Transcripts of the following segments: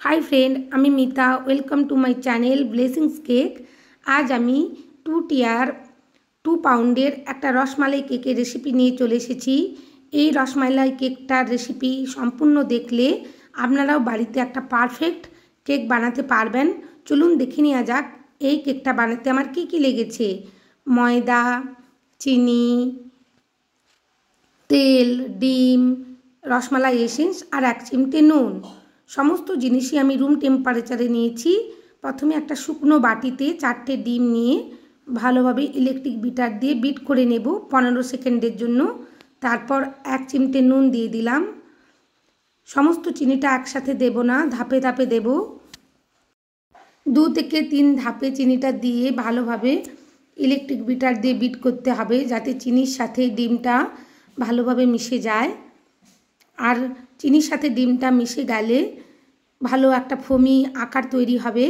High friend আমি Mita welcome to my channel blessings cake. আজ আমি 2 পাউন্ডের একটা রসমালাই কেকের রেসিপি নিয়ে চলে এসেছি। এই রসমালাই কেকটার রেসিপি সম্পূর্ণ দেখলে আপনারাও বাড়িতে একটা পারফেক্ট কেক বানাতে পারবেন। চলুন দেখে নেওয়া যাক এই কেকটা বানাতে আমার কী কী লেগেছে। ময়দা, চিনি, তেল, ডিম, রসমালাই এসেন্স আর 1 চিমটে নুন। সমস্ত জিনিসই আমি রুম টেম্পারেচারে নিয়েছি। প্রথমে একটা শুকনো বাটিতে 4টে ডিম নিয়ে ভালোভাবে ইলেকট্রিক বিটার দিয়ে বিট করে নেব 15 সেকেন্ডের জন্য। তারপর 1 চিমটে নুন দিয়ে দিলাম। সমস্ত চিনিটা একসাথে দেব না, ধাপে ধাপে দেব। 2 থেকে 3 ধাপে চিনিটা দিয়ে ভালোভাবে ইলেকট্রিক বিটার দিয়ে বিট করতে হবে, যাতে চিনির সাথে ডিমটা ভালোভাবে মিশে যায়। আর চিনির সাথে ডিমটা মিশে গেলে ভালো একটা ফোমি আকার তৈরি হবে।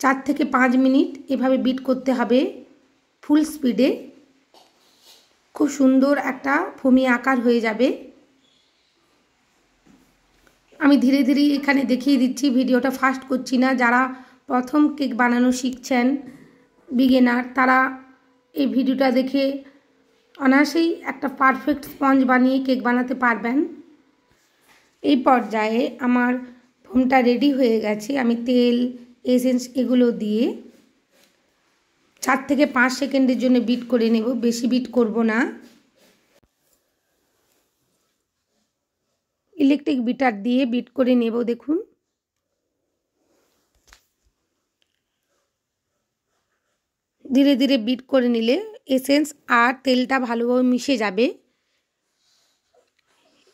4 থেকে 5 মিনিট এভাবে বিট করতে হবে ফুল স্পিডে। খুব সুন্দর একটা ফোমি আকার হয়ে যাবে। আমি ধীরে ধীরে এখানে দেখিয়ে দিচ্ছি, ভিডিওটা ফাস্ট করছি না। যারা প্রথম কেক বানানো শিখছেন, বিগিনার, তারা এই ভিডিওটা দেখে অনায়াসেই একটা পারফেক্ট স্পঞ্জ বানিয়ে কেক বানাতে পারবেন। এই পর্যায়ে আমার ফোমটা রেডি হয়ে গেছে। আমি তেল, এসেন্স এগুলো দিয়ে 4 থেকে 5 সেকেন্ডের জন্য বিট করে নেব, বেশি বিট করব না। ইলেকট্রিক বিটার দিয়ে বিট করে নেব। দেখুন ধীরে ধীরে বিট করে নিলে এসেন্স আর তেলটা ভালোভাবে মিশে যাবে।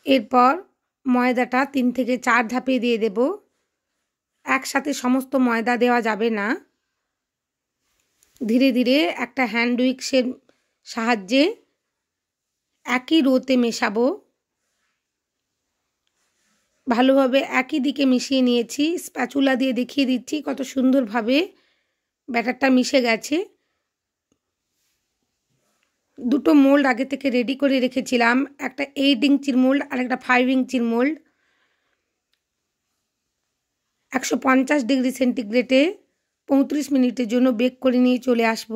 এরপর ময়দাটা 3 থেকে 4 ধাপে দিয়ে দেব। একসাথে সমস্ত ময়দা দেওয়া যাবে না। ধীরে ধীরে একটা হ্যান্ড উইক্সের সাহায্যে একই রোতে মেশাবো। ভালোভাবে একই দিকে মিশিয়ে নিয়েছি। স্প্যাচুলা দিয়ে দেখিয়ে দিচ্ছি কত সুন্দরভাবে ব্যাটারটা মিশে গেছে। 2টো মোল্ড আগে থেকে রেডি করে রেখেছিলাম, একটা 8 ইঞ্চির মোল্ড আর একটা 5 ইঞ্চির মোল্ড। 150 ডিগ্রি সেন্টিগ্রেডে 35 মিনিটের জন্য বেক করে নিয়ে চলে আসব।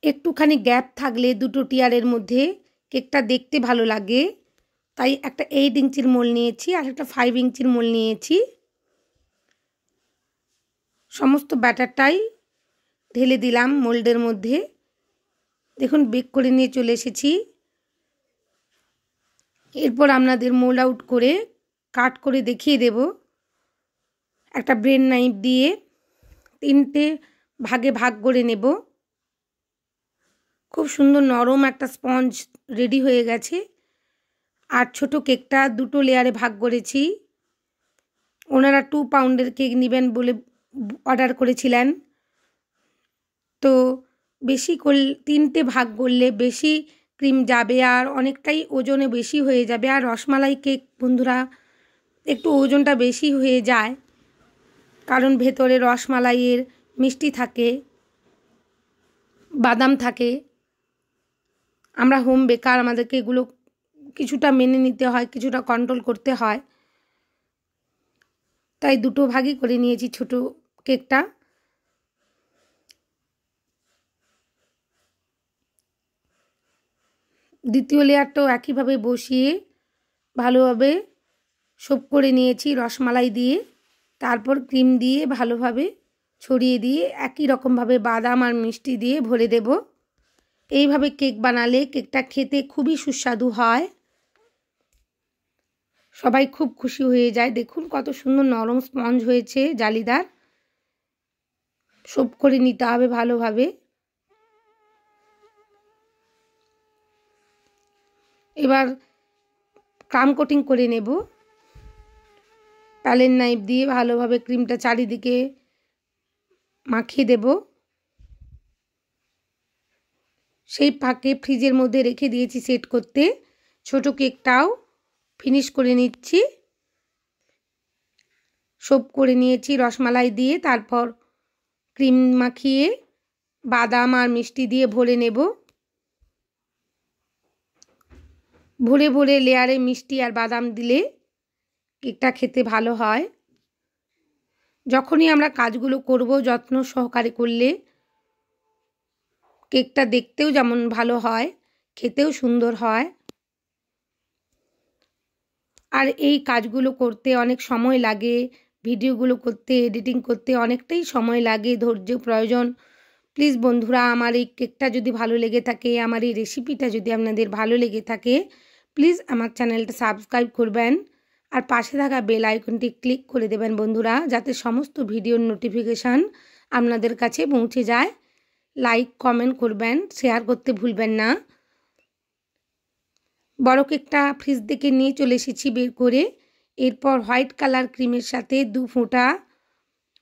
একটুখানি গ্যাপ থাকলে 2টো টিয়ারের মধ্যে কেকটা দেখতে ভালো লাগে, তাই একটা 8 ইঞ্চির মোল্ড নিয়েছি আর একটা 5 ইঞ্চির মোল্ড নিয়েছি। সমস্ত ব্যাটারটাই ঢেলে দিলাম মোল্ডের মধ্যে। দেখুন বেক করে নিয়ে চলে এসেছি। এরপর আপনাদের মোল্ড আউট করে কাট করে দেখিয়ে দেব। একটা ব্রেড নাইফ দিয়ে 3টে ভাগে ভাগ করে নেব। খুব সুন্দর নরম একটা স্পঞ্জ রেডি হয়ে গেছে। আর ছোট কেকটা 2টো লেয়ারে ভাগ করেছি। ওনারা 2 পাউন্ডের কেক নেবেন বলে অর্ডার করেছিলেন, তো বেশি করলে 3টে ভাগ করলে বেশি ক্রিম যাবে আর অনেকটাই ওজনে বেশি হয়ে যাবে। আর রসমালাই কেক বন্ধুরা একটু ওজনটা বেশি হয়ে যায়, কারণ ভেতরে রসমালাইয়ের মিষ্টি থাকে, বাদাম থাকে। আমরা হোম বেকার, আমাদেরকে এগুলো কিছুটা মেনে নিতে হয়, কিছুটা কন্ট্রোল করতে হয়। তাই 2টো ভাগই করে নিয়েছি ছোট কেকটা। দ্বিতীয় লেয়ারটাও একইভাবে বসিয়ে ভালোভাবে সোপ করে নিয়েছি রসমালাই দিয়ে। তারপর ক্রিম দিয়ে ভালোভাবে ছড়িয়ে দিয়ে একই রকমভাবে বাদাম আর মিষ্টি দিয়ে ভরে দেব। এইভাবে কেক বানালে কেকটা খেতে খুবই সুস্বাদু হয়, সবাই খুব খুশি হয়ে যায়। দেখুন কত সুন্দর নরম স্পঞ্জ হয়েছে, জালিদার। সোপ করে নিতে হবে ভালোভাবে। এবার ক্রাম কোটিং করে নেব। প্যালেন নাইফ দিয়ে ভালোভাবে ক্রিমটা চারিদিকে মাখিয়ে দেব। সেই ফাঁকে ফ্রিজের মধ্যে রেখে দিয়েছি সেট করতে। ছোট কেকটাও ফিনিশ করে নিচ্ছি। সোপ করে নিয়েছি রসমালাই দিয়ে, তারপর ক্রিম মাখিয়ে বাদাম আর মিষ্টি দিয়ে ভরে নেব। ভরে ভরে লেয়ারে মিষ্টি আর বাদাম দিলে কেকটা খেতে ভালো হয়। যখনই আমরা কাজগুলো করব যত্ন সহকারে করলে কেকটা দেখতেও যেমন ভালো হয়, খেতেও সুন্দর হয়। আর এই কাজগুলো করতে অনেক সময় লাগে, ভিডিওগুলো করতে, এডিটিং করতে অনেকটাই সময় লাগে, ধৈর্য প্রয়োজন। প্লিজ বন্ধুরা, আমার এই কেকটা যদি ভালো লেগে থাকে, আমার এই রেসিপিটা যদি আপনাদের ভালো লেগে থাকে, প্লিজ আমার চ্যানেলটা সাবস্ক্রাইব করবেন আর পাশে থাকা বেল আইকনটি ক্লিক করে দেবেন বন্ধুরা, যাতে সমস্ত ভিডিওর নোটিফিকেশান আপনাদের কাছে পৌঁছে যায়। লাইক কমেন্ট করবেন, শেয়ার করতে ভুলবেন না। বড় কেকটা ফ্রিজ থেকে নিয়ে চলে এসেছি বের করে। এরপর হোয়াইট কালার ক্রিমের সাথে 2 ফোঁটা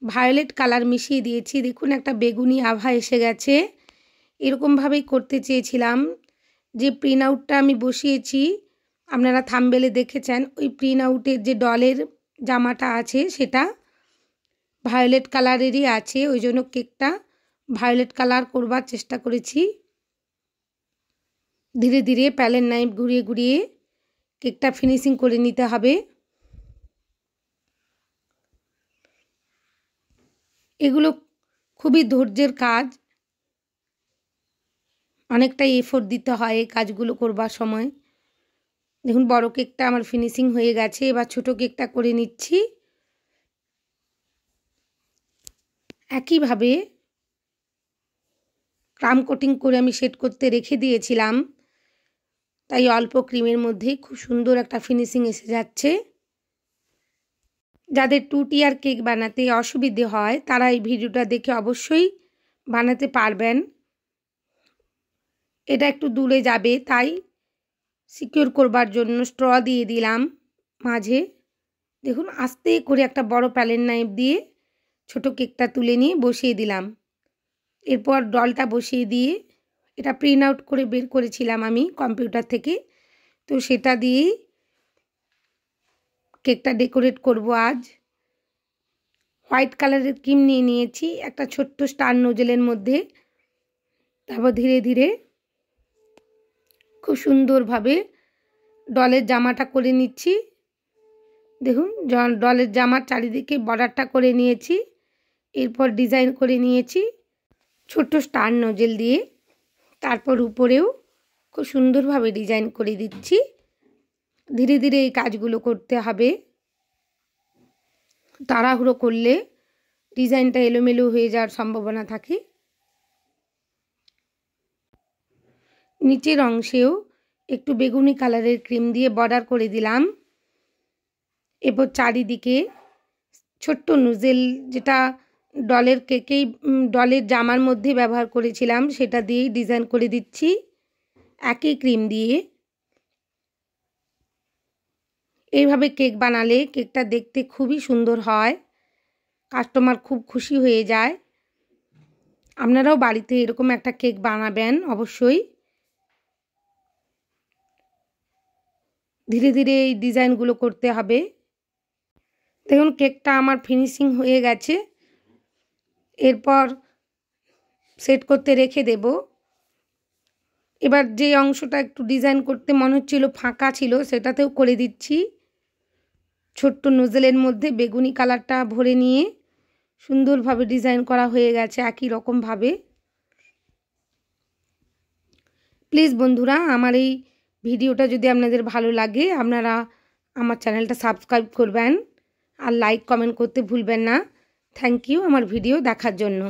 ভায়োলেট কালার মিশিয়ে দিয়েছি। দেখুন একটা বেগুনি আভা এসে গেছে। এরকমভাবেই করতে চেয়েছিলাম। যে প্রিন্ট আউটটা আমি বসিয়েছি, আপনারা থাম্বনেলে দেখেছেন, ওই প্রিন্ট আউটের যে ডলের জামাটা আছে সেটা ভায়োলেট কালারেরই আছে, ওই জন্য কেকটা ভায়োলেট কালার করবার চেষ্টা করেছি। ধীরে ধীরে প্যালেট নাইফ ঘুরিয়ে ঘুরিয়ে কেকটা ফিনিশিং করে নিতে হবে। এগুলো খুবই ধৈর্যের কাজ, অনেকটাই এফোর্ট দিতে হয় এই কাজগুলো করবার সময়। দেখুন বড় কেকটা আমার ফিনিশিং হয়ে গেছে, এবার ছোট কেকটা করে নিচ্ছি। একইভাবে ক্রাম কোটিং করে আমি সেট করতে রেখে দিয়েছিলাম, তাই অল্প ক্রিমের মধ্যেই খুব সুন্দর একটা ফিনিশিং এসে যাচ্ছে। যাদের 2 টিয়ার কেক বানাতে অসুবিধে হয় তারা এই ভিডিওটা দেখে অবশ্যই বানাতে পারবেন। এটা একটু দূরে যাবে, তাই সিকিউর করবার জন্য স্ট্র দিয়ে দিলাম মাঝে। দেখুন আস্তে করে একটা বড় প্যালেট নাইফ দিয়ে ছোট কেকটা তুলে নিয়ে বসিয়ে দিলাম। এরপর ডলটা বসিয়ে দিয়ে, এটা প্রিন্ট আউট করে বের করেছিলাম আমি কম্পিউটার থেকে, তো সেটা দিয়েই কেকটা ডেকোরেট করব আজ। হোয়াইট কালারের ক্রিম নিয়ে নিয়েছি একটা ছোট্ট স্টার নোজেলের মধ্যে। তারপর ধীরে ধীরে খুব সুন্দরভাবে ডলের জামাটা করে নিচ্ছি। দেখুন ডলের জামার চারিদিকে বর্ডারটা করে নিয়েছি। এরপর ডিজাইন করে নিয়েছি ছোট্ট স্টার নোজেল দিয়ে। তারপর উপরেও খুব সুন্দরভাবে ডিজাইন করে দিচ্ছি। ধীরে ধীরে এই কাজগুলো করতে হবে, তাড়াহুড়ো করলে ডিজাইনটা এলোমেলো হয়ে যাওয়ার সম্ভাবনা থাকে। নিচের অংশেও একটু বেগুনি কালারের ক্রিম দিয়ে বর্ডার করে দিলাম। এরপর চারিদিকে ছোট্ট নোজেল, যেটা ডলের কেকেই ডলের জামার মধ্যে ব্যবহার করেছিলাম, সেটা দিয়েই ডিজাইন করে দিচ্ছি একই ক্রিম দিয়ে। এইভাবে কেক বানালে কেকটা দেখতে খুবই সুন্দর হয়, কাস্টমার খুব খুশি হয়ে যায়। আপনারাও বাড়িতে এরকম একটা কেক বানাবেন অবশ্যই। ধীরে ধীরে এই ডিজাইনগুলো করতে হবে। দেখুন কেকটা আমার ফিনিশিং হয়ে গেছে। এরপর সেট করতে রেখে দেব। এবার যে অংশটা একটু ডিজাইন করতে মনে হচ্ছিল ফাঁকা ছিল, সেটাতেও করে দিচ্ছি। ছোট্ট নোজেলের মধ্যে বেগুনি কালারটা ভরে নিয়ে সুন্দরভাবে ডিজাইন করা হয়ে গেছে একই রকমভাবে। প্লিজ বন্ধুরা, আমার এই ভিডিওটা যদি আপনাদের ভালো লাগে, আপনারা আমার চ্যানেলটা সাবস্ক্রাইব করবেন আর লাইক কমেন্ট করতে ভুলবেন না। থ্যাংক ইউ আমার ভিডিও দেখার জন্য।